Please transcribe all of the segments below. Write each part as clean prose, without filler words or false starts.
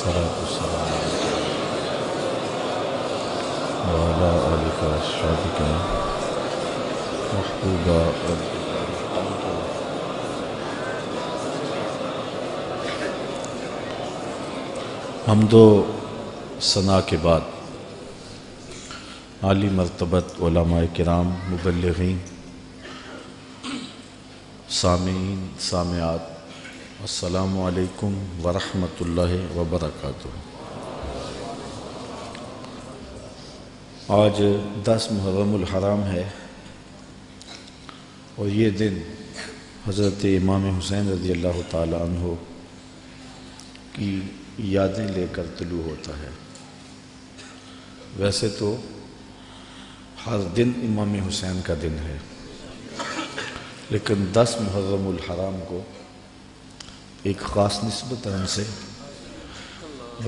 والصلاة والسلام وعلى آلك وأصحابك محبوبا حمد و ثنا کے بعد عالی مرتبت علماء کرام، مبلغین، سامعین، سامعات، السلام علیکم ورحمۃ اللہ وبرکاتہ۔ آج 10 محرم الحرام ہے اور یہ دن حضرت امام حسین رضی اللہ تعالی عنہ کی یادیں لے کر طلوع ہوتا ہے۔ ویسے تو ہر دن امام حسین کا دن ہے، لیکن 10 محرم الحرام کو ایک خاص نسبت سے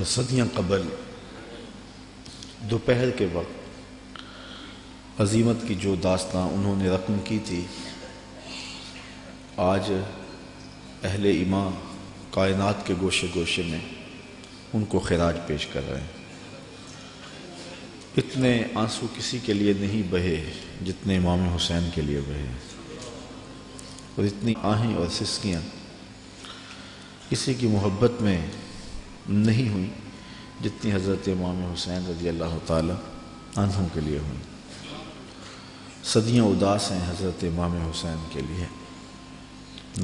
صدیاں قبل دوپہر کے وقت عظیمت کی جو داستان انہوں نے رقم کی تھی، آج اہل ایمان کائنات کے گوشے گوشے میں ان کو خراج پیش کر رہے ہیں۔ اتنے آنسو کسی کے لیے نہیں بہے جتنے امام حسین کے لیے بہے، اور اتنی آہیں اور سسکیاں کسی کی محبت میں نہیں ہوئی جتنی حضرت امام حسین رضی اللہ تعالی عنہ کے لیے ہوئی۔ صدیاں اداس ہیں حضرت امام حسین کے لیے۔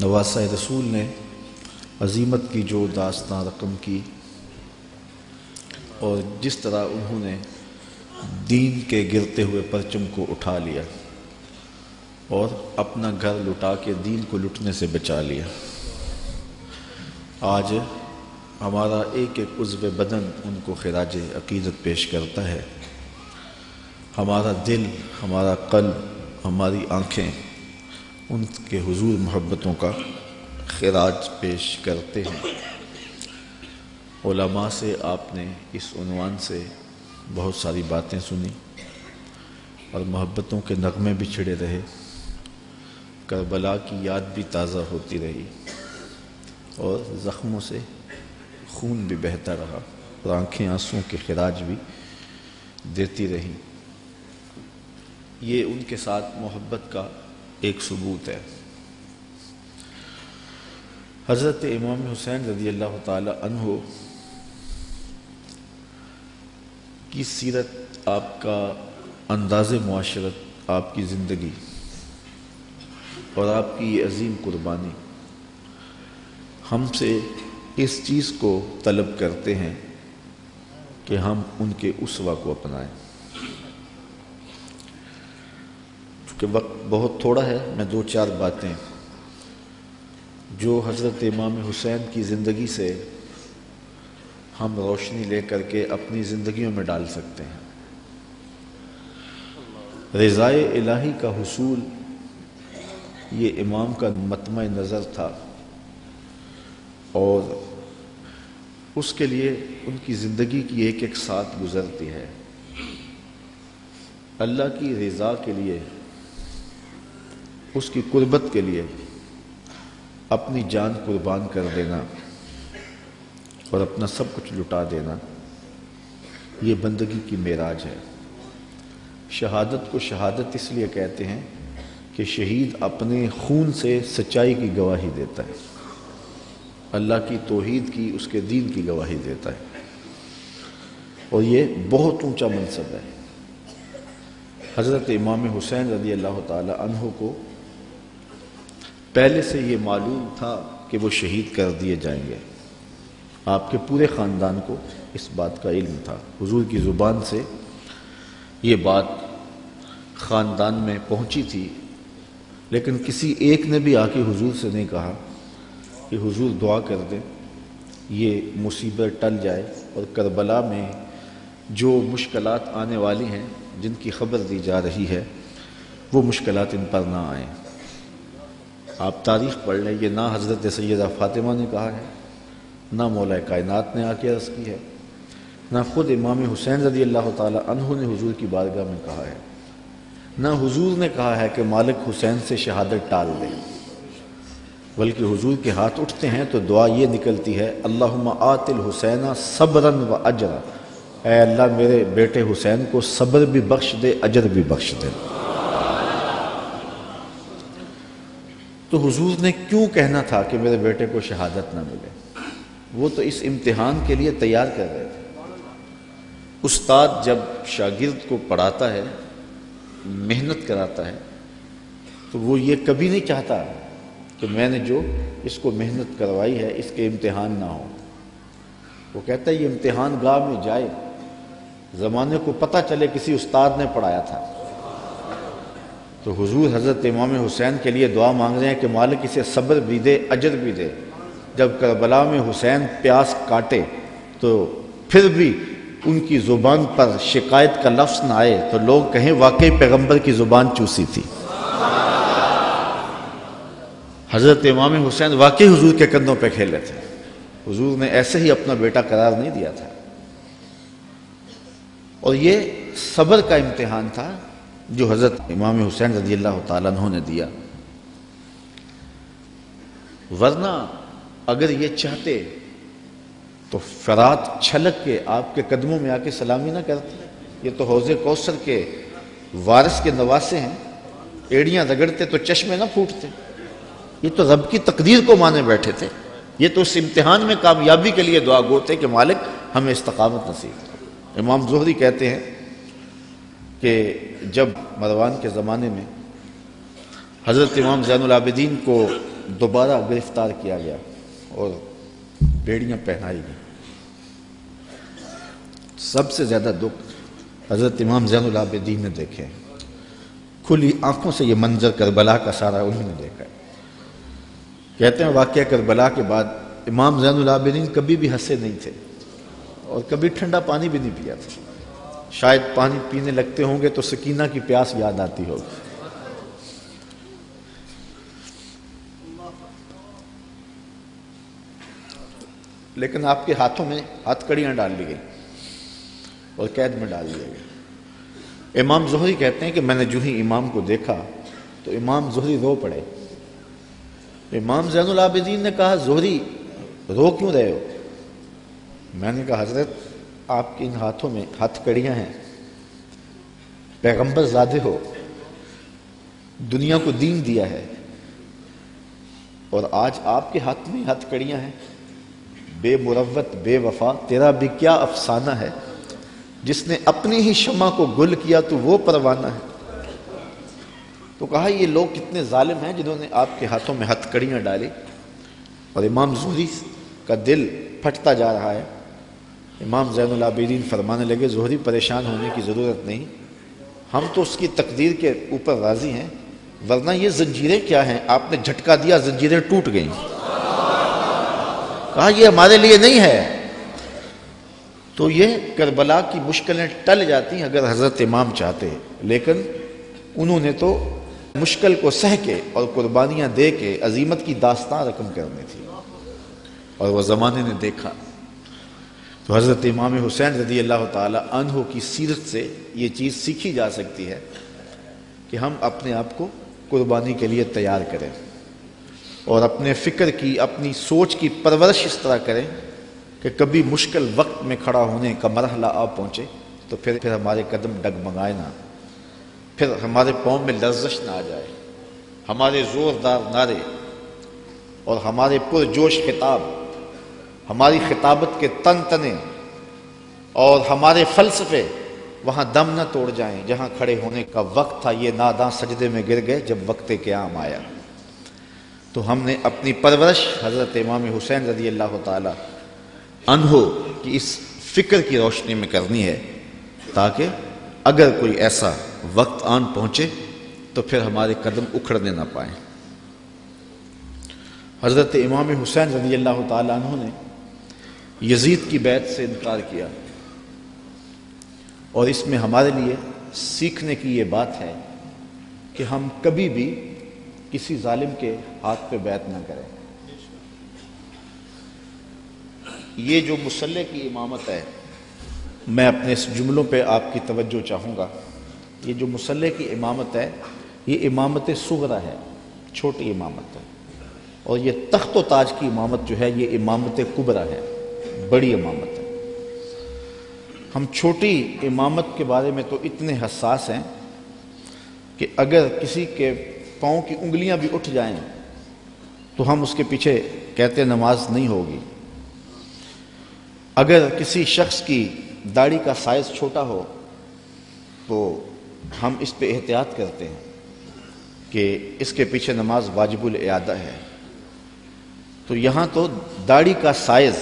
نواسہ رسول نے عظیمت کی جو داستان رقم کی اور جس طرح انہوں نے دین کے گرتے ہوئے پرچم کو اٹھا لیا اور اپنا گھر لٹا کے دین کو لٹنے سے بچا لیا، آج ہمارا ایک ایک عضو بدن ان کو خراج عقیدت پیش کرتا ہے۔ ہمارا دل، ہمارا قلب، ہماری آنکھیں ان کے حضور محبتوں کا خراج پیش کرتے ہیں۔ علماء سے آپ نے اس عنوان سے بہت ساری باتیں سنی اور محبتوں کے نغمے بھی چھڑے رہے، کربلا کی یاد بھی تازہ ہوتی رہی اور زخموں سے خون بھی بہتا رہا اور آنکھیں آنسوں کے خراج بھی دیتی رہیں۔ یہ ان کے ساتھ محبت کا ایک ثبوت ہے۔ حضرت امام حسین رضی اللہ تعالی عنہ کی سیرت، آپ کا انداز معاشرت، آپ کی زندگی اور آپ کی یہ عظیم قربانی ہم سے اس چیز کو طلب کرتے ہیں کہ ہم ان کے اسوہ کو اپنائیں۔ چونکہ وقت بہت تھوڑا ہے، میں 2-4 باتیں جو حضرت امام حسین کی زندگی سے ہم روشنی لے کر کے اپنی زندگیوں میں ڈال سکتے ہیں۔ رضائے الہی کا حصول یہ امام کا مطمع نظر تھا، اور اس کے لیے ان کی زندگی کی ایک ایک ساتھ گزرتی ہے۔ اللہ کی رضا کے لیے، اس کی قربت کے لیے اپنی جان قربان کر دینا اور اپنا سب کچھ لٹا دینا، یہ بندگی کی معراج ہے۔ شہادت کو شہادت اس لیے کہتے ہیں کہ شہید اپنے خون سے سچائی کی گواہی دیتا ہے، اللہ کی توحید کی، اس کے دین کی گواہی دیتا ہے، اور یہ بہت اونچا منصب ہے۔ حضرت امام حسین رضی اللہ تعالی عنہ کو پہلے سے یہ معلوم تھا کہ وہ شہید کر دیے جائیں گے۔ آپ کے پورے خاندان کو اس بات کا علم تھا، حضور کی زبان سے یہ بات خاندان میں پہنچی تھی، لیکن کسی ایک نے بھی آ کے حضور سے نہیں کہا کہ حضور دعا کر دیں یہ مصیبت ٹل جائے اور کربلا میں جو مشکلات آنے والی ہیں، جن کی خبر دی جا رہی ہے، وہ مشکلات ان پر نہ آئیں۔ آپ تاریخ پڑھ لیں، یہ نہ حضرت سیدہ فاطمہ نے کہا ہے، نہ مولا کائنات نے آ کے عرض کی ہے، نہ خود امام حسین رضی اللہ تعالی عنہ نے حضور کی بارگاہ میں کہا ہے، نہ حضور نے کہا ہے کہ مالک حسین سے شہادت ٹال دیں۔ بلکہ حضور کے ہاتھ اٹھتے ہیں تو دعا یہ نکلتی ہے، اللہم آت الحسین صبرا و اجرا، اے اللہ میرے بیٹے حسین کو صبر بھی بخش دے، اجر بھی بخش دے۔ تو حضور نے کیوں کہنا تھا کہ میرے بیٹے کو شہادت نہ ملے؟ وہ تو اس امتحان کے لیے تیار کر رہے تھے۔ استاد جب شاگرد کو پڑھاتا ہے، محنت کراتا ہے، تو وہ یہ کبھی نہیں چاہتا کہ میں نے جو اس کو محنت کروائی ہے اس کے امتحان نہ ہو۔ وہ کہتا ہے یہ امتحان گاہ میں جائے، زمانے کو پتہ چلے کسی استاد نے پڑھایا تھا۔ تو حضور حضرت امام حسین کے لیے دعا مانگ رہے ہیں کہ مالک اسے صبر بھی دے، اجر بھی دے۔ جب کربلا میں حسین پیاس کاٹے تو پھر بھی ان کی زبان پر شکایت کا لفظ نہ آئے تو لوگ کہیں واقعی پیغمبر کی زبان چوسی تھی۔ حضرت امام حسین واقعی حضور کے کندھوں پہ کھیلے تھے، حضور نے ایسے ہی اپنا بیٹا قرار نہیں دیا تھا۔ اور یہ صبر کا امتحان تھا جو حضرت امام حسین رضی اللہ تعالیٰ عنہ نے دیا، ورنہ اگر یہ چاہتے تو فرات چھلک کے آپ کے قدموں میں آ کے سلامی نہ کرتے۔ یہ تو حوض کوثر کے وارث کے نواسے ہیں، ایڑیاں رگڑتے تو چشمے نہ پھوٹتے۔ یہ تو رب کی تقدیر کو مانے بیٹھے تھے، یہ تو اس امتحان میں کامیابی کے لیے دعا گو تھے کہ مالک ہمیں استقامت نصیب کرو۔ امام زہری کہتے ہیں کہ جب مروان کے زمانے میں حضرت امام زین العابدین کو دوبارہ گرفتار کیا گیا اور بیڑیاں پہنائی گئیں، سب سے زیادہ دکھ حضرت امام زین العابدین نے دیکھے، کھلی آنکھوں سے یہ منظر کربلا کا سارا انہوں نے دیکھا ہے۔ کہتے ہیں واقعہ کربلا کے بعد امام زین العابدین کبھی بھی ہنسے نہیں تھے اور کبھی ٹھنڈا پانی بھی نہیں پیا تھا۔ شاید پانی پینے لگتے ہوں گے تو سکینہ کی پیاس یاد آتی ہوگی۔ لیکن آپ کے ہاتھوں میں ہاتھ کڑیاں ڈال لی گئی اور قید میں ڈال دیا گیا۔ امام زہری کہتے ہیں کہ میں نے جو ہی امام کو دیکھا تو امام زہری رو پڑے۔ امام زین العابدین نے کہا زہری رو کیوں رہے ہو؟ میں نے کہا حضرت آپ کے ان ہاتھوں میں ہاتھ کڑیاں ہیں، پیغمبر زادے ہو، دنیا کو دین دیا ہے، اور آج آپ کے ہاتھ میں ہاتھ کڑیاں ہیں۔ بے مروت بے وفا تیرا بھی کیا افسانہ ہے، جس نے اپنی ہی شمع کو گل کیا تو وہ پروانہ ہے۔ تو کہا یہ لوگ کتنے ظالم ہیں جنہوں نے آپ کے ہاتھوں میں ہتھ کڑیاں ڈالی۔ اور امام زہری کا دل پھٹتا جا رہا ہے۔ امام زین العابدین فرمانے لگے زہری پریشان ہونے کی ضرورت نہیں، ہم تو اس کی تقدیر کے اوپر راضی ہیں، ورنہ یہ زنجیریں کیا ہیں، آپ نے جھٹکا دیا زنجیریں ٹوٹ گئیں۔ کہا یہ ہمارے لیے نہیں ہے۔ تو یہ کربلا کی مشکلیں ٹل جاتی اگر حضرت امام چاہتے، لیکن انہوں نے تو مشکل کو سہ کے اور قربانیاں دے کے عظیمت کی داستان رقم کرنی تھی، اور وہ زمانے نے دیکھا۔ تو حضرت امام حسین رضی اللہ تعالی عنہ کی سیرت سے یہ چیز سیکھی جا سکتی ہے کہ ہم اپنے آپ کو قربانی کے لیے تیار کریں اور اپنے فکر کی، اپنی سوچ کی پرورش اس طرح کریں کہ کبھی مشکل وقت میں کھڑا ہونے کا مرحلہ آ پہنچے تو پھر ہمارے قدم ڈگمگائے نہ، پھر ہمارے پاؤں میں لرزش نہ آ جائے، ہمارے زوردار نعرے اور ہمارے پرجوش خطاب، ہماری خطابت کے تن تنے اور ہمارے فلسفے وہاں دم نہ توڑ جائیں جہاں کھڑے ہونے کا وقت تھا۔ یہ ناداں سجدے میں گر گئے جب وقت قیام آیا۔ تو ہم نے اپنی پرورش حضرت امام حسین رضی اللہ تعالی عنہ کی اس فکر کی روشنی میں کرنی ہے، تاکہ اگر کوئی ایسا وقت آن پہنچے تو پھر ہمارے قدم اکھڑنے نہ پائیں۔ حضرت امام حسین رضی اللہ تعالی عنہ نے یزید کی بیعت سے انکار کیا، اور اس میں ہمارے لیے سیکھنے کی یہ بات ہے کہ ہم کبھی بھی کسی ظالم کے ہاتھ پہ بیعت نہ کریں۔ یہ جو مصلی کی امامت ہے، میں اپنے اس جملوں پہ آپ کی توجہ چاہوں گا۔ یہ جو مصلی کی امامت ہے یہ امامت صغرا ہے، چھوٹی امامت ہے۔ اور یہ تخت و تاج کی امامت جو ہے یہ امامت کبریٰ ہے، بڑی امامت ہے۔ ہم چھوٹی امامت کے بارے میں تو اتنے حساس ہیں کہ اگر کسی کے پاؤں کی انگلیاں بھی اٹھ جائیں تو ہم اس کے پیچھے کہتے نماز نہیں ہوگی۔ اگر کسی شخص کی داڑھی کا سائز چھوٹا ہو تو ہم اس پہ احتیاط کرتے ہیں کہ اس کے پیچھے نماز واجب الاعادہ ہے۔ تو یہاں تو داڑھی کا سائز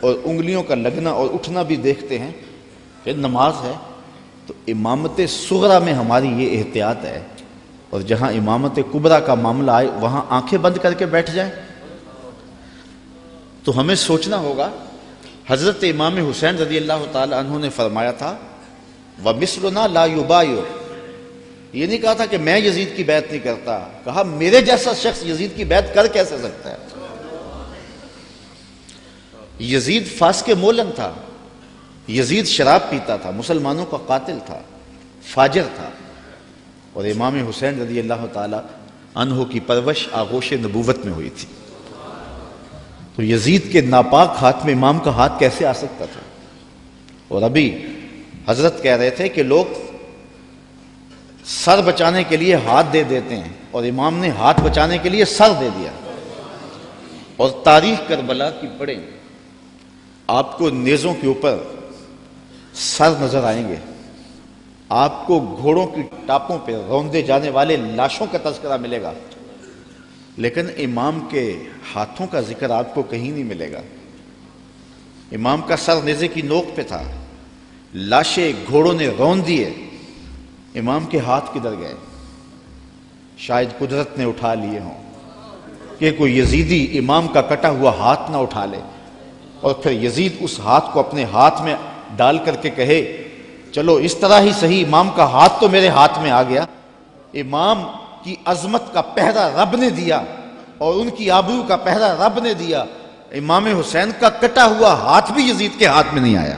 اور انگلیوں کا لگنا اور اٹھنا بھی دیکھتے ہیں کہ نماز ہے۔ تو امامت صغریٰ میں ہماری یہ احتیاط ہے، اور جہاں امامت کبریٰ کا معاملہ آئے وہاں آنکھیں بند کر کے بیٹھ جائیں۔ تو ہمیں سوچنا ہوگا، حضرت امام حسین رضی اللہ تعالی عنہ نے فرمایا تھا وَمِثْلُنَا لَا يُبَايِعُ، یہ نہیں کہا تھا کہ میں یزید کی بیعت نہیں کرتا، کہا میرے جیسا شخص یزید کی بیعت کر کیسے سکتا ہے۔ یزید فاسق مولن تھا، یزید شراب پیتا تھا، مسلمانوں کا قاتل تھا، فاجر تھا، اور امام حسین رضی اللہ تعالی عنہ کی پرورش آغوش نبوت میں ہوئی تھی۔ تو یزید کے ناپاک ہاتھ میں امام کا ہاتھ کیسے آ سکتا تھا؟ اور ابھی حضرت کہہ رہے تھے کہ لوگ سر بچانے کے لیے ہاتھ دے دیتے ہیں، اور امام نے ہاتھ بچانے کے لیے سر دے دیا۔ اور تاریخ کربلا کی پڑھیں، آپ کو نیزوں کے اوپر سر نظر آئیں گے، آپ کو گھوڑوں کی ٹاپوں پہ روندے جانے والے لاشوں کا تذکرہ ملے گا، لیکن امام کے ہاتھوں کا ذکر آپ کو کہیں نہیں ملے گا۔ امام کا سر نیزے کی نوک پہ تھا، لاشیں گھوڑوں نے روند دیے، امام کے ہاتھ کدھر گئے؟ شاید قدرت نے اٹھا لیے ہوں کہ کوئی یزیدی امام کا کٹا ہوا ہاتھ نہ اٹھا لے، اور پھر یزید اس ہاتھ کو اپنے ہاتھ میں ڈال کر کے کہے چلو اس طرح ہی صحیح، امام کا ہاتھ تو میرے ہاتھ میں آ گیا۔ امام کی عظمت کا پہرا رب نے دیا، اور ان کی آبرو کا پہرا رب نے دیا۔ امام حسین کا کٹا ہوا ہاتھ بھی یزید کے ہاتھ میں نہیں آیا۔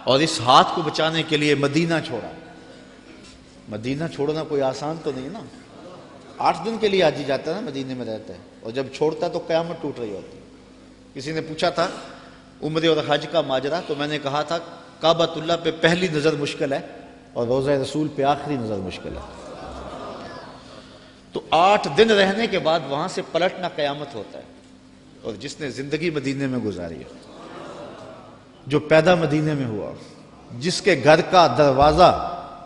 اور اس ہاتھ کو بچانے کے لیے مدینہ چھوڑا۔ مدینہ چھوڑنا کوئی آسان تو نہیں نا، 8 دن کے لیے حاجی جاتا ہے نا، مدینے میں رہتا ہے، اور جب چھوڑتا ہے تو قیامت ٹوٹ رہی ہوتی ہے۔ کسی نے پوچھا تھا عمرے اور حج کا ماجرا، تو میں نے کہا تھا کعبۃ اللہ پہ پہلی نظر مشکل ہے اور روضہ رسول پہ آخری نظر مشکل ہے۔ تو 8 دن رہنے کے بعد وہاں سے پلٹنا قیامت ہوتا ہے۔ اور جس نے زندگی مدینے میں گزاری ہے، جو پیدا مدینے میں ہوا، جس کے گھر کا دروازہ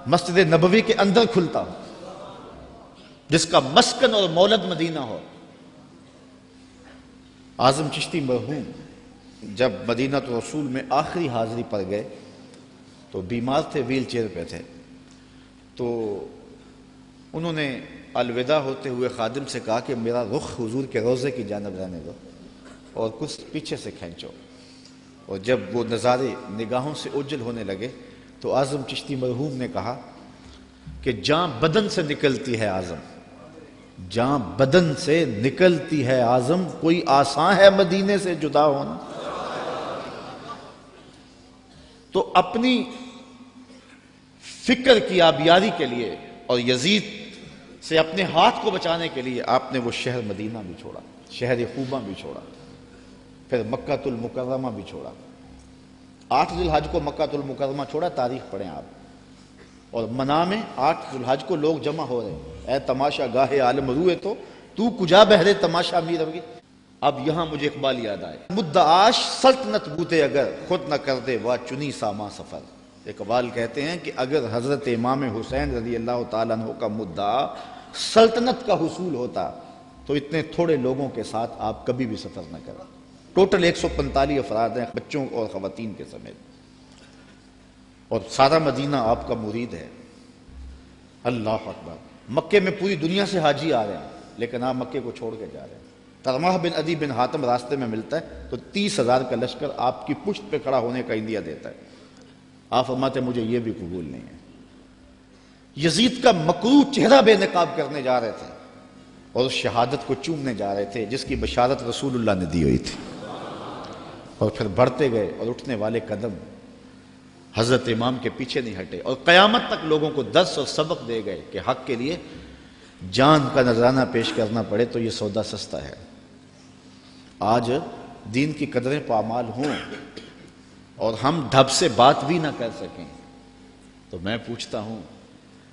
مسجد نبوی کے اندر کھلتا ہو، جس کا مسکن اور مولد مدینہ ہو۔ اعظم چشتی مرحوم جب مدینہ رسول میں آخری حاضری پر گئے تو بیمار تھے، ویل چیئر پہ تھے، تو انہوں نے الوداع ہوتے ہوئے خادم سے کہا کہ میرا رخ حضور کے روضے کی جانب رہنے دو اور کچھ پیچھے سے کھینچو۔ اور جب وہ نظارے نگاہوں سے اوجھل ہونے لگے تو اعظم چشتی مرحوم نے کہا کہ جان بدن سے نکلتی ہے اعظم، جان بدن سے نکلتی ہے اعظم، کوئی آسان ہے مدینے سے جدا ہونا۔ تو اپنی فکر کی آبیاری کے لیے اور یزید سے اپنے ہاتھ کو بچانے کے لیے آپ نے وہ شہر مدینہ بھی چھوڑا، شہر خوبہ بھی چھوڑا، پھر مکہ المکرمہ بھی چھوڑا۔ 8 ذی الحج کو مکہ المکرمہ چھوڑا، تاریخ پڑھیں آپ، اور منا میں 8 ذی الحج کو لوگ جمع ہو رہے ہیں، اے تماشا گاہ عالم روئے تو کجا بہرے تماشا میر ہوگی۔ اب یہاں مجھے اقبال یاد آئے، مدعاش سلطنت بوتے اگر خود نہ کر دے وا چنی ساما سفر۔ اقبال کہتے ہیں کہ اگر حضرت امام حسین رضی اللہ تعالیٰ عنہ کا مدعا سلطنت کا حصول ہوتا تو اتنے تھوڑے لوگوں کے ساتھ آپ کبھی بھی سفر نہ کریں۔ ٹوٹل 145 افراد ہیں، بچوں اور خواتین کے سمیت، اور سارا مدینہ آپ کا مرید ہے۔ اللہ اکبر۔ مکے میں پوری دنیا سے حاجی آ رہے ہیں، لیکن آپ مکے کو چھوڑ کے جا رہے ہیں۔ ترماح بن عدی بن حاتم راستے میں ملتا ہے تو 30,000 کا لشکر آپ کی پشت پہ کھڑا ہونے کا عندیہ دیتا ہے۔ آپ فرماتے مجھے یہ بھی قبول نہیں ہے۔ یزید کا مکروہ چہرہ بے نقاب کرنے جا رہے تھے اور اس شہادت کو چومنے جا رہے تھے جس کی بشارت رسول اللہ نے دی ہوئی تھی۔ اور پھر بڑھتے گئے اور اٹھنے والے قدم حضرت امام کے پیچھے نہیں ہٹے، اور قیامت تک لوگوں کو درس اور سبق دے گئے کہ حق کے لیے جان کا نذرانہ پیش کرنا پڑے تو یہ سودا سستا ہے۔ آج دین کی قدریں پامال ہوں اور ہم ڈھب سے بات بھی نہ کر سکیں تو میں پوچھتا ہوں،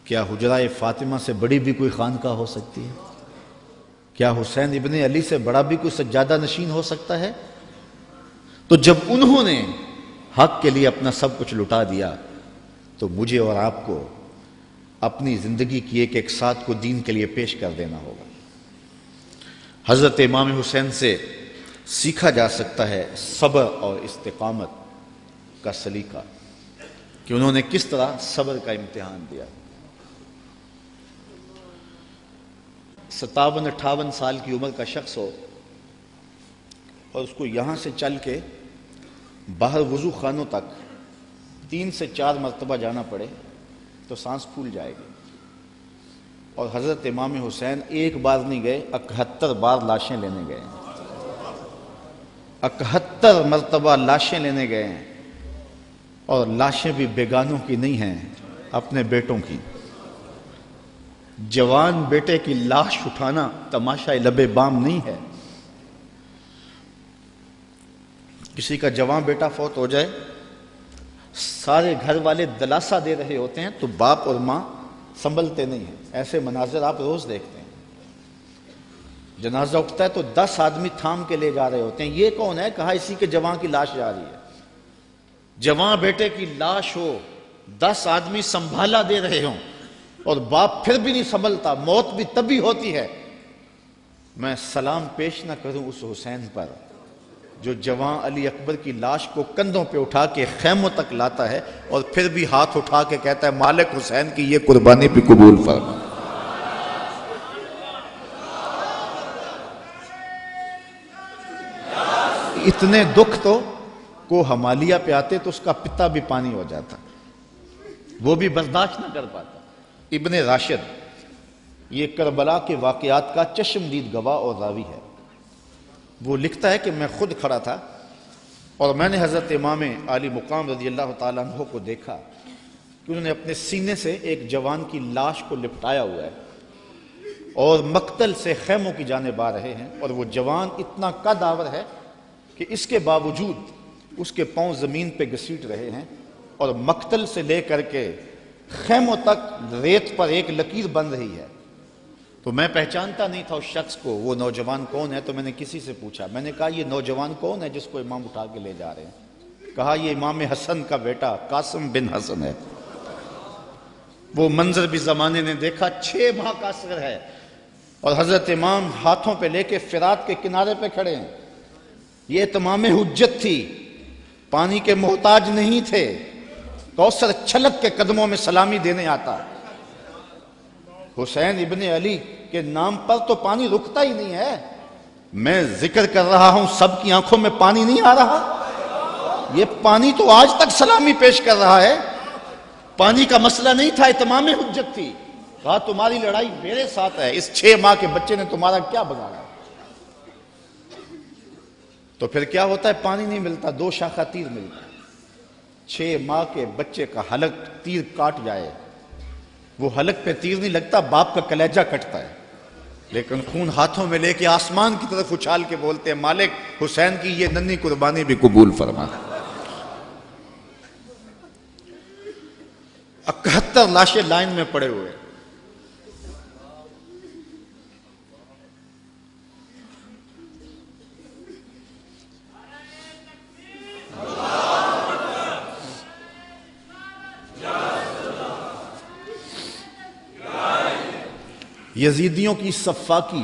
کیا حجرہ فاطمہ سے بڑی بھی کوئی خانقاہ ہو سکتی ہے؟ کیا حسین ابن علی سے بڑا بھی کوئی سجادہ نشین ہو سکتا ہے؟ تو جب انہوں نے حق کے لیے اپنا سب کچھ لٹا دیا تو مجھے اور آپ کو اپنی زندگی کی ایک ساتھ کو دین کے لیے پیش کر دینا ہوگا۔ حضرت امام حسین سے سیکھا جا سکتا ہے صبر اور استقامت کا سلیقہ، کہ انہوں نے کس طرح صبر کا امتحان دیا۔ 57-58 سال کی عمر کا شخص ہو اور اس کو یہاں سے چل کے باہر وضو خانوں تک 3 سے 4 مرتبہ جانا پڑے تو سانس پھول جائے گی، اور حضرت امام حسین ایک بار نہیں گئے، 71 بار لاشیں لینے گئے ہیں، 71 مرتبہ لاشیں لینے گئے ہیں، اور لاشیں بھی بیگانوں کی نہیں ہیں، اپنے بیٹوں کی۔ جوان بیٹے کی لاش اٹھانا تماشا لب بام نہیں ہے۔ کسی کا جوان بیٹا فوت ہو جائے، سارے گھر والے دلاسہ دے رہے ہوتے ہیں تو باپ اور ماں سنبھلتے نہیں ہیں۔ ایسے مناظر آپ روز دیکھتے ہیں۔ جنازہ اٹھتا ہے تو 10 آدمی تھام کے لے جا رہے ہوتے ہیں، یہ کون ہے؟ کہا اسی کے جوان کی لاش جا رہی ہے۔ جوان بیٹے کی لاش ہو، 10 آدمی سنبھالا دے رہے ہوں اور باپ پھر بھی نہیں سنبھلتا، موت بھی تبھی ہوتی ہے۔ میں سلام پیش نہ کروں اس حسین پر جو جوان علی اکبر کی لاش کو کندھوں پہ اٹھا کے خیموں تک لاتا ہے اور پھر بھی ہاتھ اٹھا کے کہتا ہے مالک حسین کی یہ قربانی بھی قبول فرما۔ اتنے دکھ تو کو ہمالیہ پہ آتے تو اس کا پتا بھی پانی ہو جاتا، وہ بھی برداشت نہ کر پاتا۔ ابن راشد یہ کربلا کے واقعات کا چشمدید گواہ اور راوی ہے۔ وہ لکھتا ہے کہ میں خود کھڑا تھا اور میں نے حضرت امام عالی مقام رضی اللہ تعالیٰ عنہ کو دیکھا کہ انہوں نے اپنے سینے سے ایک جوان کی لاش کو لپٹایا ہوا ہے اور مقتل سے خیموں کی جانب آ رہے ہیں، اور وہ جوان اتنا قد آور ہے کہ اس کے باوجود اس کے پاؤں زمین پہ گھسیٹ رہے ہیں، اور مقتل سے لے کر کے خیموں تک ریت پر ایک لکیر بن رہی ہے۔ تو میں پہچانتا نہیں تھا اس شخص کو، وہ نوجوان کون ہے؟ تو میں نے کسی سے پوچھا، میں نے کہا یہ نوجوان کون ہے جس کو امام اٹھا کے لے جا رہے ہیں؟ کہا یہ امام حسن کا بیٹا قاسم بن حسن ہے۔ وہ منظر بھی زمانے نے دیکھا، 6 ماہ کا اصغر ہے اور حضرت امام ہاتھوں پہ لے کے فرات کے کنارے پہ کھڑے ہیں۔ یہ تمام حجت تھی، پانی کے محتاج نہیں تھے، کوثر چھلک کے قدموں میں سلامی دینے آتا۔ حسین ابن علی کے نام پر تو پانی رکتا ہی نہیں ہے۔ میں ذکر کر رہا ہوں، سب کی آنکھوں میں پانی نہیں آ رہا؟ یہ پانی تو آج تک سلامی پیش کر رہا ہے۔ پانی کا مسئلہ نہیں تھا، اتمام حجت تھی۔ کہا تمہاری لڑائی میرے ساتھ ہے، اس 6 ماہ کے بچے نے تمہارا کیا بگاڑا؟ تو پھر کیا ہوتا ہے؟ پانی نہیں ملتا، 2 شاخہ تیر ملتا ہے۔ 6 ماہ کے بچے کا حلق تیر کاٹ جائے، وہ حلق پہ تیر نہیں لگتا، باپ کا کلیجہ کٹتا ہے، لیکن خون ہاتھوں میں لے کے آسمان کی طرف اچھال کے بولتے ہیں مالک حسین کی یہ ننھی قربانی بھی قبول فرما۔ 71 لاشیں لائن میں پڑے ہوئے۔ یزیدیوں کی صفاقی،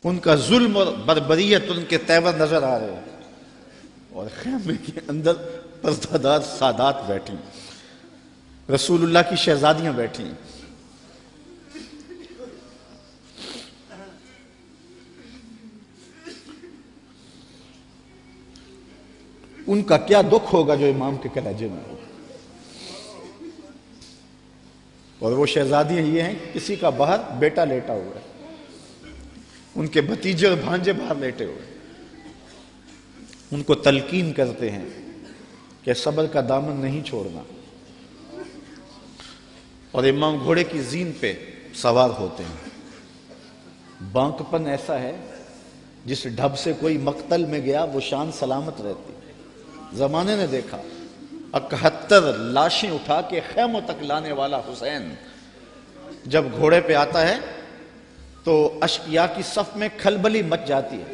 ان کا ظلم اور بربریت ان کے تیور نظر آ رہے ہیں، اور خیمے کے اندر پردہ دار سادات بیٹھی، رسول اللہ کی شہزادیاں بیٹھی۔ ان کا کیا دکھ ہوگا جو امام کے کلیجے میں ہوگا؟ اور وہ شہزادیاں یہ ہیں، کسی کا باہر بیٹا لیٹا ہوا ہے، ان کے بھتیجے اور بھانجے باہر لیٹے ہوئے، ان کو تلقین کرتے ہیں کہ صبر کا دامن نہیں چھوڑنا، اور امام گھوڑے کی زین پہ سوار ہوتے ہیں۔ بانکپن ایسا ہے جس ڈھب سے کوئی مقتل میں گیا وہ شان سلامت رہتی۔ زمانے نے دیکھا 71 لاشیں اٹھا کے خیموں تک لانے والا حسین جب گھوڑے پہ آتا ہے تو اشقیاء کی صف میں کھلبلی مچ جاتی ہے،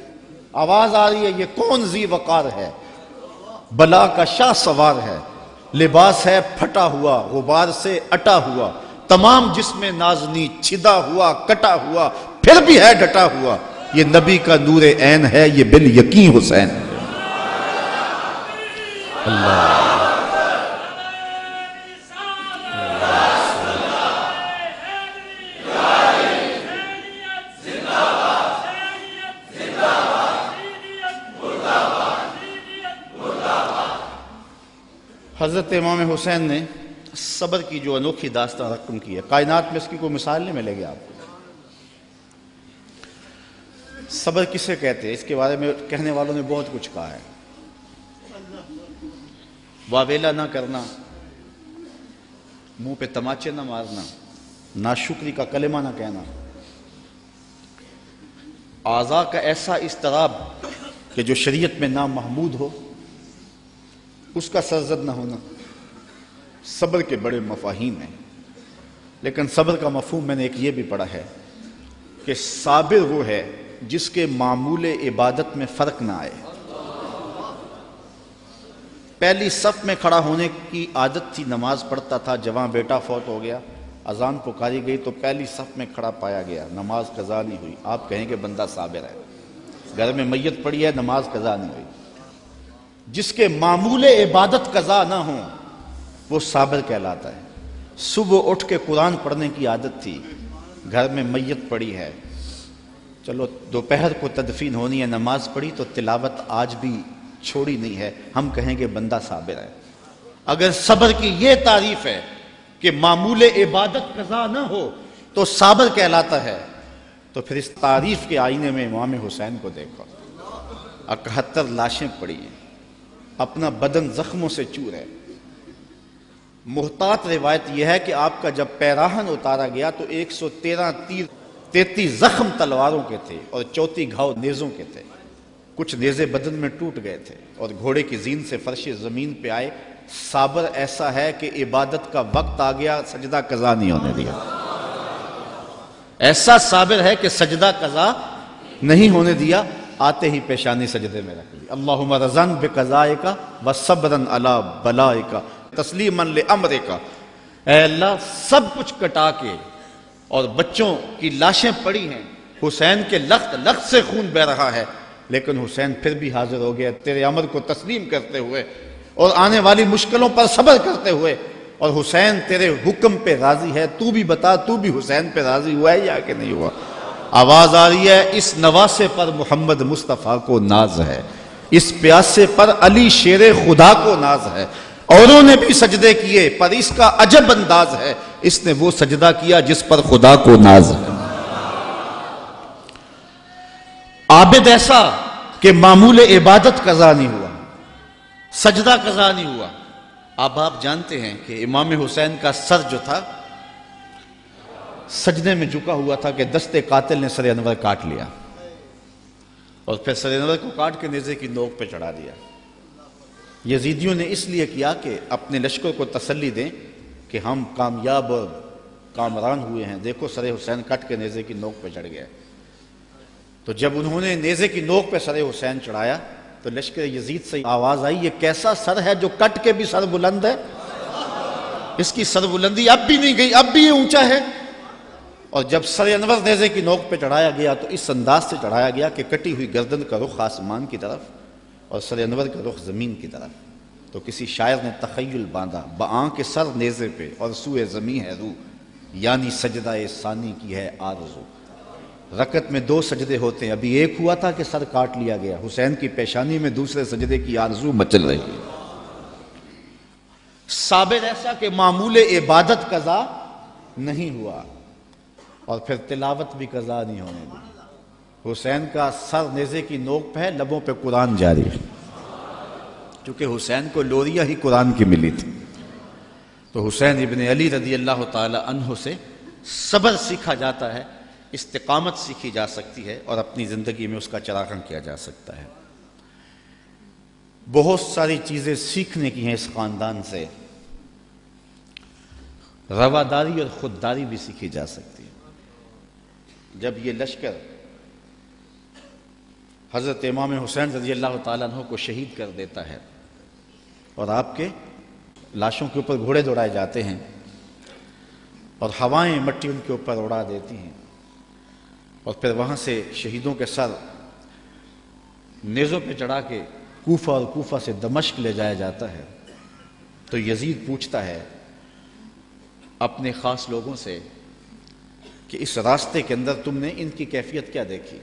آواز آ رہی ہے یہ کون ذی وقار ہے، بلا کا شاہ سوار ہے، لباس ہے پھٹا ہوا غبار سے اٹا ہوا، تمام جسم نازنی چھدا ہوا کٹا ہوا، پھر بھی ہے ڈٹا ہوا، یہ نبی کا نور عین ہے، یہ بال یقین حسین۔ اللہ حضرت امام حسین نے صبر کی جو انوکھی داستان رقم کی ہے، کائنات میں اس کی کوئی مثال نہیں ملے گی آپ کو۔ صبر کسے کہتے ہیں اس کے بارے میں کہنے والوں نے بہت کچھ کہا ہے۔ واویلا نہ کرنا، منہ پہ تماچے نہ مارنا، ناشکری کا کلمہ نہ کہنا، اعضاء کا ایسا اضطراب کہ جو شریعت میں نامحمود ہو اس کا سرزد نہ ہونا، صبر کے بڑے مفاہیم ہیں۔ لیکن صبر کا مفہوم میں نے ایک یہ بھی پڑھا ہے کہ صابر وہ ہے جس کے معمول عبادت میں فرق نہ آئے۔ پہلی صف میں کھڑا ہونے کی عادت تھی، نماز پڑھتا تھا، جوان بیٹا فوت ہو گیا، اذان پکاری گئی تو پہلی صف میں کھڑا پایا گیا، نماز قضا نہیں ہوئی، آپ کہیں کہ بندہ صابر ہے۔ گھر میں میت پڑی ہے، نماز قضا نہیں ہوئی۔ جس کے معمول عبادت قضا نہ ہوں وہ صابر کہلاتا ہے۔ صبح اٹھ کے قرآن پڑھنے کی عادت تھی، گھر میں میت پڑی ہے، چلو دوپہر کو تدفین ہونی ہے، نماز پڑھی تو تلاوت آج بھی چھوڑی نہیں ہے، ہم کہیں کہ بندہ صابر ہے۔ اگر صبر کی یہ تعریف ہے کہ معمول عبادت قضا نہ ہو تو صابر کہلاتا ہے، تو پھر اس تعریف کے آئینے میں امام حسین کو دیکھو۔ 71 لاشیں پڑی ہیں، اپنا بدن زخموں سے چور ہے۔ محتاط روایت یہ ہے کہ آپ کا جب پیراہن اتارا گیا تو 113 تیر 33 زخم تلواروں کے تھے اور 34 گھاؤ نیزوں کے تھے، کچھ نیزے بدن میں ٹوٹ گئے تھے، اور گھوڑے کی زین سے فرش زمین پہ آئے۔ صابر ایسا ہے کہ عبادت کا وقت آ گیا، سجدہ قضا نہیں ہونے دیا۔ ایسا صابر ہے کہ سجدہ قضا نہیں ہونے دیا، آتے ہی پیشانی سجدے میں رکھ لی۔ اللہم رضن بقضائک وصبرن علی بلائک تسلیما لامرک۔ اے اللہ سب کچھ کٹا کے، اور بچوں کی لاشیں پڑی ہیں، حسین کے لخت لخت سے خون بہ رہا ہے، لیکن حسین پھر بھی حاضر ہو گیا تیرے امر کو تسلیم کرتے ہوئے اور آنے والی مشکلوں پر صبر کرتے ہوئے، اور حسین تیرے حکم پہ راضی ہے، تو بھی بتا تو بھی حسین پہ راضی ہوا ہے یا کہ نہیں ہوا۔ آواز آ رہی ہے اس نواسے پر محمد مصطفیٰ کو ناز ہے، اس پیاسے پر علی شیر خدا کو ناز ہے، اوروں نے بھی سجدے کیے پر اس کا عجب انداز ہے، اس نے وہ سجدہ کیا جس پر خدا کو ناز ہے۔ عابد ایسا کہ معمول عبادت قضا نہیں ہوا، سجدہ قضا نہیں ہوا۔ اب آپ جانتے ہیں کہ امام حسین کا سر جو تھا سجدے میں جھکا ہوا تھا کہ دستے قاتل نے سر انور کاٹ لیا، اور پھر سر انور کو کاٹ کے نیزے کی نوک پہ چڑھا دیا۔ یزیدیوں نے اس لیے کیا کہ اپنے لشکر کو تسلی دیں کہ ہم کامیاب اور کامران ہوئے ہیں، دیکھو سر حسین کٹ کے نیزے کی نوک پہ چڑھ گیا۔ تو جب انہوں نے نیزے کی نوک پہ سر حسین چڑھایا تو لشکر یزید سے آواز آئی یہ کیسا سر ہے جو کٹ کے بھی سر بلند ہے، اس کی سر بلندی اب بھی نہیں گئی، اب بھی یہ اونچا ہے۔ اور جب سر انور نیزے کی نوک پہ چڑھایا گیا تو اس انداز سے چڑھایا گیا کہ کٹی ہوئی گردن کا رخ آسمان کی طرف اور سر انور کا رخ زمین کی طرف۔ تو کسی شاعر نے تخیل باندھا بآں کے سر نیزے پہ اور سوئے زمین ہے روح، یعنی سجدہ ثانی کی ہے آرزو۔ رکعت میں 2 سجدے ہوتے ہیں، ابھی ایک ہوا تھا کہ سر کاٹ لیا گیا، حسین کی پیشانی میں دوسرے سجدے کی آرزو مچل رہی ہے۔ صابر ایسا کہ معمول عبادت قضا نہیں ہوا، اور پھر تلاوت بھی قضا نہیں ہونے دی۔ حسین کا سر نیزے کی نوک پہ ہے، لبوں پہ قرآن جاری ہے۔ چونکہ حسین کو لوریاں ہی قرآن کی ملی تھی، تو حسین ابن علی رضی اللہ تعالی عنہ سے صبر سیکھا جاتا ہے، استقامت سیکھی جا سکتی ہے، اور اپنی زندگی میں اس کا چراغاں کیا جا سکتا ہے۔ بہت ساری چیزیں سیکھنے کی ہیں اس خاندان سے، رواداری اور خودداری بھی سیکھی جا سکتی ہے۔ جب یہ لشکر حضرت امام حسین رضی اللہ تعالیٰ عنہ کو شہید کر دیتا ہے اور آپ کے لاشوں کے اوپر گھوڑے دوڑائے جاتے ہیں اور ہوائیں مٹی ان کے اوپر اڑا دیتی ہیں، اور پھر وہاں سے شہیدوں کے سر نیزوں پہ چڑھا کے کوفہ اور کوفہ سے دمشق لے جایا جاتا ہے، تو یزید پوچھتا ہے اپنے خاص لوگوں سے کہ اس راستے کے اندر تم نے ان کی کیفیت کیا دیکھی؟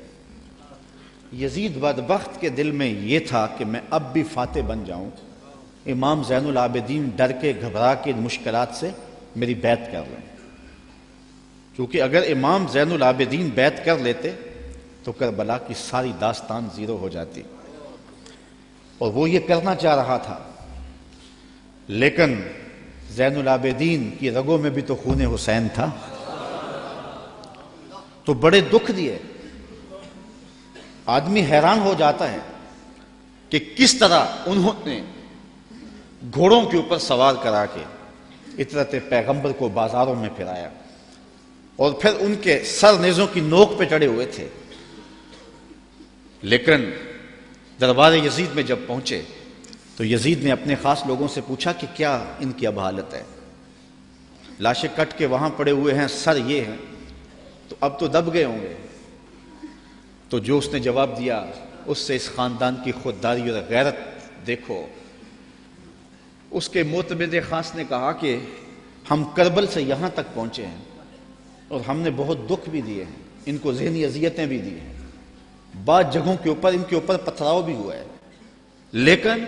یزید بدبخت کے دل میں یہ تھا کہ میں اب بھی فاتح بن جاؤں، امام زین العابدین ڈر کے گھبرا کے ان مشکلات سے میری بیعت کر لیں، کیونکہ اگر امام زین العابدین بیعت کر لیتے تو کربلا کی ساری داستان زیرو ہو جاتی، اور وہ یہ کرنا چاہ رہا تھا، لیکن زین العابدین کی رگوں میں بھی تو خون حسین تھا، تو بڑے دکھ دیے۔ آدمی حیران ہو جاتا ہے کہ کس طرح انہوں نے گھوڑوں کے اوپر سوار کرا کے اطرت پیغمبر کو بازاروں میں پھرایا، اور پھر ان کے سر نیزوں کی نوک پہ چڑھے ہوئے تھے، لیکن دربار یزید میں جب پہنچے تو یزید نے اپنے خاص لوگوں سے پوچھا کہ کیا ان کی اب حالت ہے؟ لاشیں کٹ کے وہاں پڑے ہوئے ہیں، سر یہ ہیں، تو اب تو دب گئے ہوں گے۔ تو جو اس نے جواب دیا اس سے اس خاندان کی خودداری اور غیرت دیکھو۔ اس کے معتمد خاص نے کہا کہ ہم کربل سے یہاں تک پہنچے ہیں اور ہم نے بہت دکھ بھی دیے ہیں، ان کو ذہنی اذیتیں بھی دی ہیں، بعض جگہوں کے اوپر ان کے اوپر پتھراؤ بھی ہوا ہے، لیکن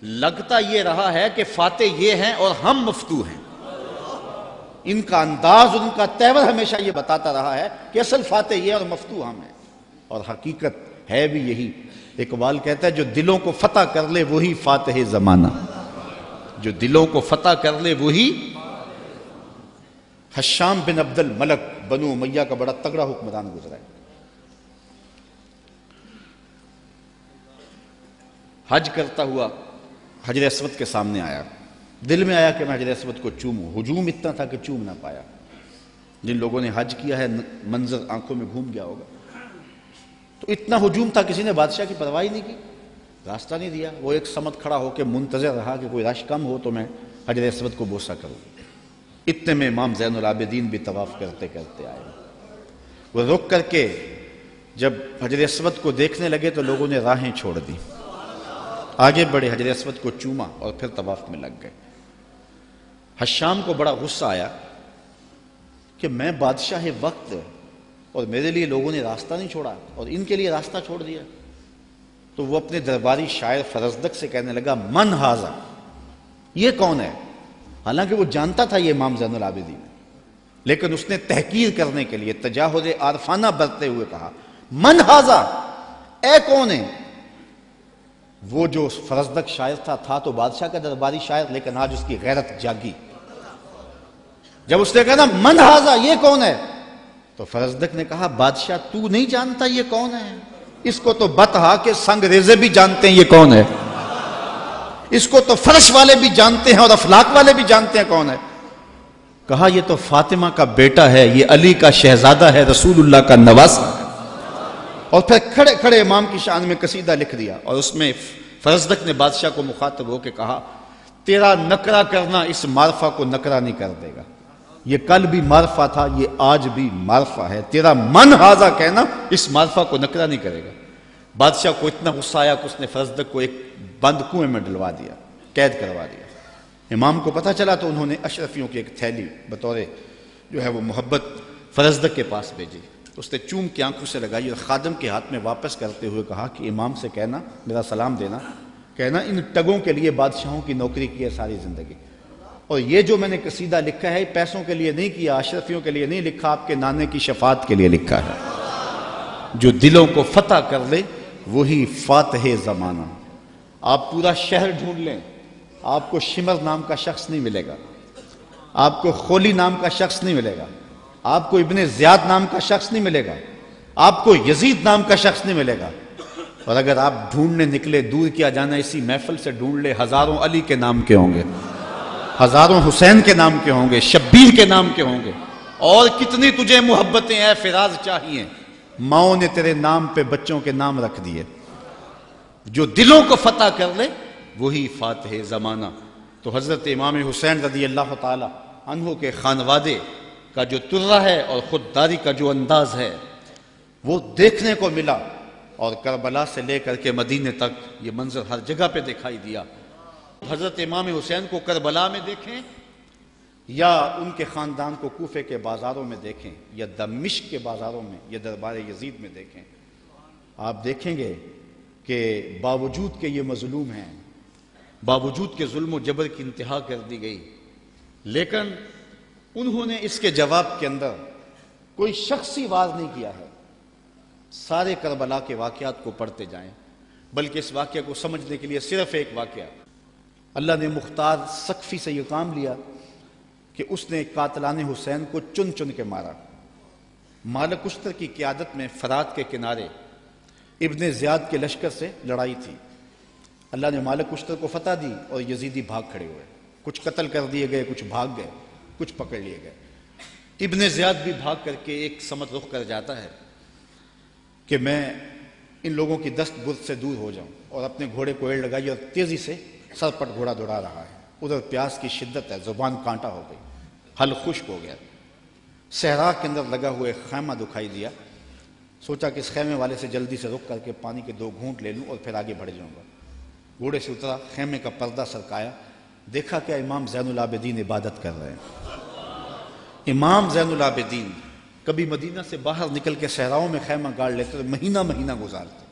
لگتا یہ رہا ہے کہ فاتح یہ ہیں اور ہم مفتوح ہیں۔ ان کا انداز اور ان کا تیور ہمیشہ یہ بتاتا رہا ہے کہ اصل فاتح یہ اور مفتوح ہم ہیں، اور حقیقت ہے بھی یہی۔ اقبال کہتا ہے جو دلوں کو فتح کر لے وہی فاتح زمانہ، جو دلوں کو فتح کر لے وہی۔ حشام بن عبد الملک بنو امیہ کا بڑا تگڑا حکمران گزرا ہے، حج کرتا ہوا حجر اسود کے سامنے آیا، دل میں آیا کہ میں حجر اسود کو چوموں، ہجوم اتنا تھا کہ چوم نہ پایا۔ جن لوگوں نے حج کیا ہے منظر آنکھوں میں گھوم گیا ہوگا، تو اتنا ہجوم تھا کسی نے بادشاہ کی پرواہ نہیں کی، راستہ نہیں دیا، وہ ایک سمت کھڑا ہو کے منتظر رہا کہ کوئی رش کم ہو تو میں حجر اسود کو بوسہ کروں۔ اتنے میں امام زین العابدین بھی طواف کرتے کرتے آئے، وہ رک کر کے جب حجر اسود کو دیکھنے لگے تو لوگوں نے راہیں چھوڑ دی، آگے بڑھے، حجر اسود کو چوما اور پھر طواف میں لگ گئے۔ حشام کو بڑا غصہ آیا کہ میں بادشاہ وقت اور میرے لیے لوگوں نے راستہ نہیں چھوڑا اور ان کے لیے راستہ چھوڑ دیا، تو وہ اپنے درباری شاعر فرزدق سے کہنے لگا من ھذا، یہ کون ہے؟ حالانکہ وہ جانتا تھا یہ امام زین العابدین ہے، لیکن اس نے تحقیر کرنے کے لیے تجاہل عارفانہ برتتے ہوئے کہا من ھذا، اے کون ہے؟ وہ جو فرزدق شاعر تھا تو بادشاہ کا درباری شاعر، لیکن آج اس کی غیرت جاگی۔ جب اس نے کہا نا من ھذا، یہ کون ہے، تو فرزدق نے کہا بادشاہ تو نہیں جانتا یہ کون ہے؟ اس کو تو بتہا کہ سنگ ریزے بھی جانتے ہیں یہ کون ہے، اس کو تو فرش والے بھی جانتے ہیں اور افلاک والے بھی جانتے ہیں کون ہے۔ کہا یہ تو فاطمہ کا بیٹا ہے، یہ علی کا شہزادہ ہے، رسول اللہ کا نواسہ ہے۔ اور پھر کھڑے کھڑے امام کی شان میں قصیدہ لکھ دیا، اور اس میں فرزدق نے بادشاہ کو مخاطب ہو کے کہا تیرا نکرہ کرنا اس معرفہ کو نکرہ نہیں کر دے گا، یہ کل بھی معرفہ تھا، یہ آج بھی معرفہ ہے، تیرا من ھذا کہنا اس معرفہ کو نکرہ نہیں کرے گا۔ بادشاہ کو اتنا غصہ آیا کہ اس نے فرزدق کو ایک بند کنویں میں ڈلوا دیا، قید کروا دیا۔ امام کو پتہ چلا تو انہوں نے اشرفیوں کی ایک تھیلی بطور جو ہے وہ محبت فرزدق کے پاس بھیجی، اس نے چوم کی آنکھوں سے لگائی اور خادم کے ہاتھ میں واپس کرتے ہوئے کہا کہ امام سے کہنا، میرا سلام دینا، کہنا ان ٹگوں کے لیے بادشاہوں کی نوکری کی ہے ساری زندگی، اور یہ جو میں نے قصیدہ لکھا ہے پیسوں کے لیے نہیں کیا، اشرفیوں کے لیے نہیں لکھا، آپ کے نانے کی شفاعت کے لیے لکھا ہے۔ جو دلوں کو فتح کر لے وہی فاتح زمانہ، آپ پورا شہر ڈھونڈ لیں، آپ کو شمر نام کا شخص نہیں ملے گا، آپ کو خولی نام کا شخص نہیں ملے گا، آپ کو ابن زیاد نام کا شخص نہیں ملے گا، آپ کو یزید نام کا شخص نہیں ملے گا۔ اور اگر آپ ڈھونڈنے نکلے، دور کیا جانا، اسی محفل سے ڈھونڈ لے، ہزاروں علی کے نام کے ہوں گے، ہزاروں حسین کے نام کے ہوں گے، شبیر کے نام کے ہوں گے، اور کتنی تجھے محبتیں اے فراز چاہیے، ماؤں نے تیرے نام پہ بچوں کے نام رکھ دیے۔ جو دلوں کو فتح کر لے وہی فاتح زمانہ۔ تو حضرت امام حسین رضی اللہ تعالی عنہ کے خانوادے کا جو ترہ ہے اور خودداری کا جو انداز ہے وہ دیکھنے کو ملا، اور کربلا سے لے کر کے مدینے تک یہ منظر ہر جگہ پہ دکھائی دیا۔ حضرت امام حسین کو کربلا میں دیکھیں یا ان کے خاندان کو کوفے کے بازاروں میں دیکھیں یا دمشق کے بازاروں میں یا دربار یزید میں دیکھیں، آپ دیکھیں گے کہ باوجود کہ یہ مظلوم ہیں، باوجود کہ ظلم و جبر کی انتہا کر دی گئی، لیکن انہوں نے اس کے جواب کے اندر کوئی شخصی وار نہیں کیا ہے۔ سارے کربلا کے واقعات کو پڑھتے جائیں، بلکہ اس واقعہ کو سمجھنے کے لیے صرف ایک واقعہ، اللہ نے مختار سقفی سے یہ کام لیا کہ اس نے قاتلان حسین کو چن چن کے مارا۔ مالک اشتر کی قیادت میں فرات کے کنارے ابن زیاد کے لشکر سے لڑائی تھی، اللہ نے مالک اشتر کو فتح دی اور یزیدی بھاگ کھڑے ہوئے، کچھ قتل کر دیے گئے، کچھ بھاگ گئے، کچھ پکڑ لیے گئے۔ ابن زیاد بھی بھاگ کر کے ایک سمت رخ کر جاتا ہے کہ میں ان لوگوں کی دست برد سے دور ہو جاؤں، اور اپنے گھوڑے کو ایڑ لگائی اور تیزی سے سرپٹ گھوڑا دوڑا رہا ہے۔ ادھر پیاس کی شدت ہے، زبان کانٹا ہو گئی، حل خشک ہو گیا۔ صحرا کے اندر لگا ہوئے خیمہ دکھائی دیا، سوچا کہ اس خیمے والے سے جلدی سے رک کر کے پانی کے 2 گھونٹ لے لوں اور پھر آگے بڑھ جاؤں گا۔ گھوڑے سے اترا، خیمے کا پردہ سرکایا، دیکھا کہ امام زین العابدین عبادت کر رہے ہیں۔ امام زین العابدین کبھی مدینہ سے باہر نکل کے صحراؤں میں خیمہ گاڑ لیتے تو مہینہ مہینہ گزارتے،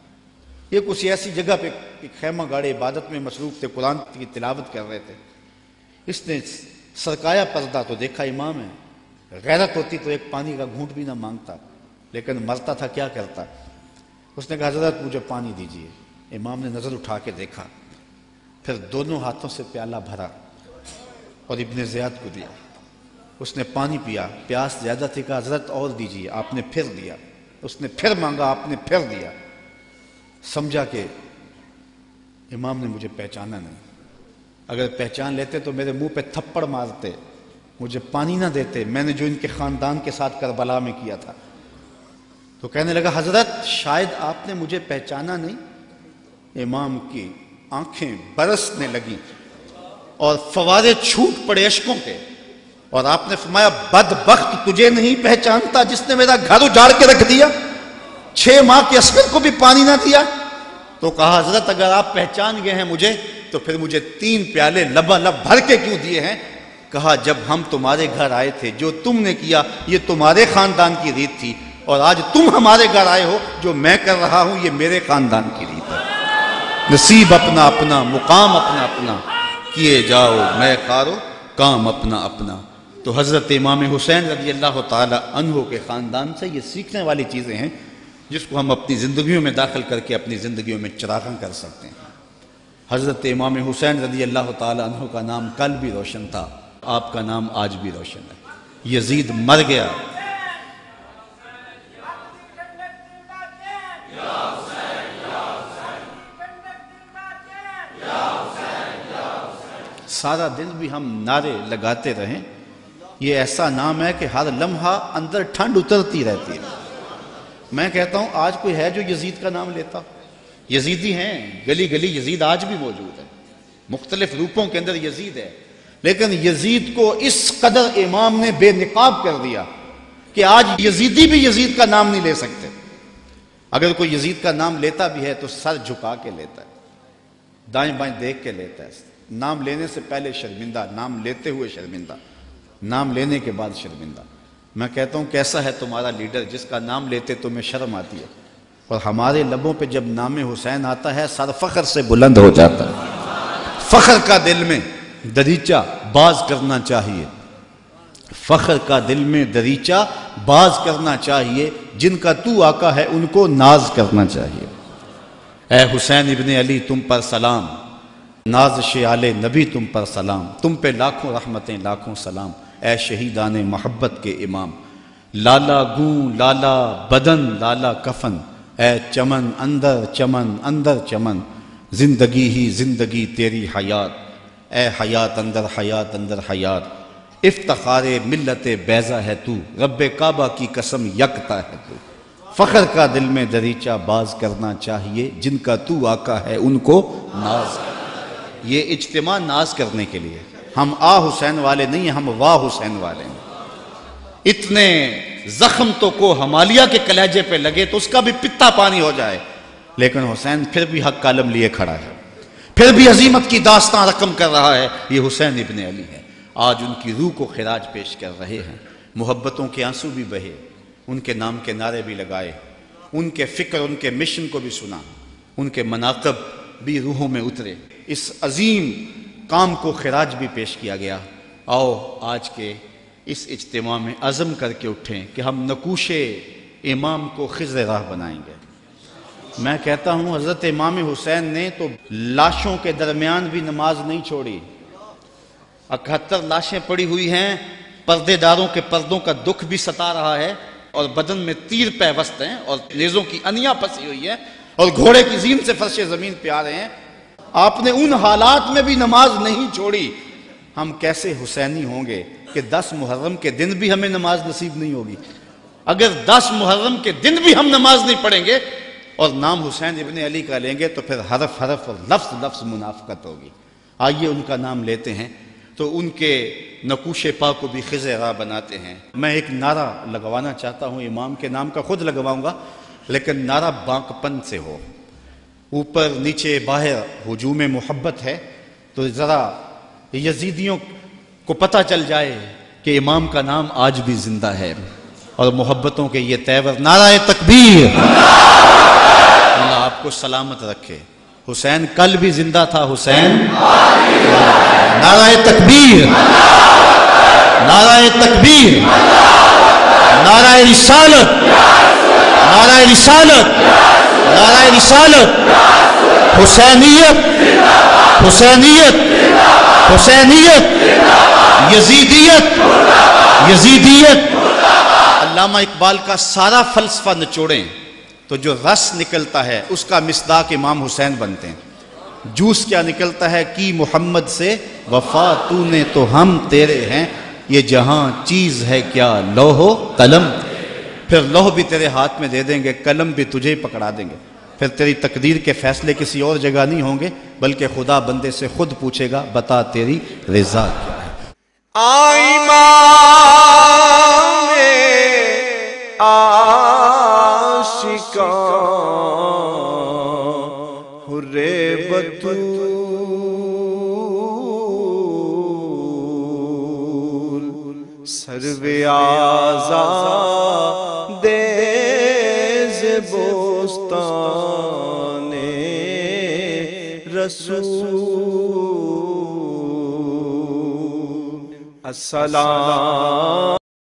یہ کسی ایسی جگہ پہ خیمہ گاڑے عبادت میں مصروف تھے، قرآن کی تلاوت کر رہے تھے۔ اس نے سرکایا پردہ تو دیکھا امام ہے، غیرت ہوتی تو ایک پانی کا گھونٹ بھی نہ مانگتا، لیکن مرتا تھا کیا کرتا۔ اس نے کہا حضرت مجھے پانی دیجیے۔ امام نے نظر اٹھا کے دیکھا، پھر دونوں ہاتھوں سے پیالہ بھرا اور ابن زیاد کو دیا۔ اس نے پانی پیا، پیاس زیادہ تھی، کہا حضرت اور دیجیے، آپ نے پھر دیا۔ اس نے پھر مانگا، آپ نے پھر دیا۔ سمجھا کہ امام نے مجھے پہچانا نہیں، اگر پہچان لیتے تو میرے منہ پہ تھپڑ مارتے، مجھے پانی نہ دیتے، میں نے جو ان کے خاندان کے ساتھ کربلا میں کیا تھا۔ تو کہنے لگا حضرت شاید آپ نے مجھے پہچانا نہیں۔ امام کی آنکھیں برسنے لگیں اور فوارے چھوٹ پڑے اشکوں کے، اور آپ نے فرمایا بدبخت تجھے نہیں پہچانتا جس نے میرا گھر اجاڑ کے رکھ دیا، 6 ماہ کے عسکر کو بھی پانی نہ دیا۔ تو کہا حضرت اگر آپ پہچان گئے ہیں مجھے تو پھر مجھے 3 پیالے لبالب بھر کے کیوں دیے ہیں؟ کہا جب ہم تمہارے گھر آئے تھے جو تم نے کیا یہ تمہارے خاندان کی ریت تھی، اور آج تم ہمارے گھر آئے ہو جو میں کر رہا ہوں یہ میرے خاندان کی ریت ہے۔ نصیب اپنا اپنا، مقام اپنا اپنا، کیے جاؤ میں خارو کام اپنا اپنا۔ تو حضرت امام حسین رضی اللہ تعالی عنہ کے خاندان سے یہ سیکھنے والی چیزیں ہیں جس کو ہم اپنی زندگیوں میں داخل کر کے اپنی زندگیوں میں چراغاں کر سکتے ہیں۔ حضرت امام حسین رضی اللہ تعالی عنہ کا نام کل بھی روشن تھا، آپ کا نام آج بھی روشن ہے۔ یزید مر گیا، سارا دن بھی ہم نعرے لگاتے رہیں، یہ ایسا نام ہے کہ ہر لمحہ اندر ٹھنڈ اترتی رہتی ہے۔ میں کہتا ہوں آج کوئی ہے جو یزید کا نام لیتا؟ یزیدی ہیں، گلی گلی یزید آج بھی موجود ہے، مختلف روپوں کے اندر یزید ہے، لیکن یزید کو اس قدر امام نے بے نقاب کر دیا کہ آج یزیدی بھی یزید کا نام نہیں لے سکتے۔ اگر کوئی یزید کا نام لیتا بھی ہے تو سر جھکا کے لیتا ہے، دائیں بائیں دیکھ کے لیتا ہے، نام لینے سے پہلے شرمندہ، نام لیتے ہوئے شرمندہ، نام لینے کے بعد شرمندہ۔ میں کہتا ہوں کیسا ہے تمہارا لیڈر جس کا نام لیتے تمہیں شرم آتی ہے، اور ہمارے لبوں پہ جب نام حسین آتا ہے سر فخر سے بلند ہو جاتا ہے۔ فخر کا دل میں دریچہ باز کرنا چاہیے، فخر کا دل میں دریچہ باز کرنا چاہیے، جن کا تو آقا ہے ان کو ناز کرنا چاہیے۔ اے حسین ابن علی تم پر سلام، نازش آل نبی تم پر سلام، تم پہ لاکھوں رحمتیں لاکھوں سلام، اے شہیدان محبت کے امام۔ لالا گوں لالا بدن لالا کفن، اے چمن اندر چمن، زندگی ہی زندگی تیری حیات، اے حیات اندر حیات، افتخار ملت بیضا ہے تو، رب کعبہ کی قسم یکتا ہے تو، فخر کا دل میں دریچہ باز کرنا چاہیے، جن کا تو آقا ہے ان کو ناز۔ یہ اجتماع ناز کرنے کے لیے، ہم آ حسین والے نہیں ہیں، ہم واہ حسین والے ہیں۔ اتنے زخم تو کو ہمالیہ کے کلیجے پہ لگے تو اس کا بھی پتا پانی ہو جائے، لیکن حسین پھر بھی حق کا علم لیے کھڑا ہے، پھر بھی عظیمت کی داستان رقم کر رہا ہے۔ یہ حسین ابن علی ہے، آج ان کی روح کو خراج پیش کر رہے ہیں، محبتوں کے آنسو بھی بہے، ان کے نام کے نعرے بھی لگائے، ان کے فکر ان کے مشن کو بھی سنا، ان کے مناقب بھی روحوں میں اترے، اس عظیم کام کو خراج بھی پیش کیا گیا۔ آؤ آج کے اس اجتماع میں عزم کر کے اٹھیں کہ ہم نقوش امام کو خضر راہ بنائیں گے۔ میں کہتا ہوں حضرت امام حسین نے تو لاشوں کے درمیان بھی نماز نہیں چھوڑی، 71 لاشیں پڑی ہوئی ہیں، پردے داروں کے پردوں کا دکھ بھی ستا رہا ہے، اور بدن میں تیر پیوست ہیں، اور نیزوں کی انیاں پھنسی ہوئی ہیں، اور گھوڑے کی زین سے فرش زمین پہ آ رہے ہیں۔ آپ نے ان حالات میں بھی نماز نہیں چھوڑی۔ ہم کیسے حسینی ہوں گے کہ 10 محرم کے دن بھی ہمیں نماز نصیب نہیں ہوگی؟ اگر 10 محرم کے دن بھی ہم نماز نہیں پڑھیں گے اور نام حسین ابن علی کا لیں گے تو پھر حرف حرف اور لفظ لفظ منافقت ہوگی۔ آئیے ان کا نام لیتے ہیں تو ان کے نقوش پا کو بھی خضر راہ بناتے ہیں۔ میں ایک نعرہ لگوانا چاہتا ہوں، امام کے نام کا خود لگواؤں گا، لیکن نعرہ بانکپن سے ہو، اوپر نیچے باہر ہجوم محبت ہے، تو ذرا یزیدیوں کو پتہ چل جائے کہ امام کا نام آج بھی زندہ ہے، اور محبتوں کے یہ تیور۔ نعرہ تکبیر! اللہ آپ کو سلامت رکھے۔ حسین کل بھی زندہ تھا، حسین نعرہ تکبیر! نعرہ تکبیر! نعرہ رسالت! نعرہ رسالت! نعرہ رسالت! حسینیت! حسینیت! حسینیت! یزیدیت! یزیدیت! علامہ اقبال کا سارا فلسفہ نچوڑیں تو جو رس نکلتا ہے اس کا مصداق امام حسین بنتے ہیں۔ جوس کیا نکلتا ہے؟ کی محمد سے وفا تو نے تو ہم تیرے ہیں، یہ جہاں چیز ہے کیا لوح و قلم، پھر لوح بھی تیرے ہاتھ میں دے دیں گے، قلم بھی تجھے پکڑا دیں گے، پھر تیری تقدیر کے فیصلے کسی اور جگہ نہیں ہوں گے، بلکہ خدا بندے سے خود پوچھے گا بتا تیری رضا کیا ہے۔ حرے بطول سرو آزاد بوستان رسول، السلام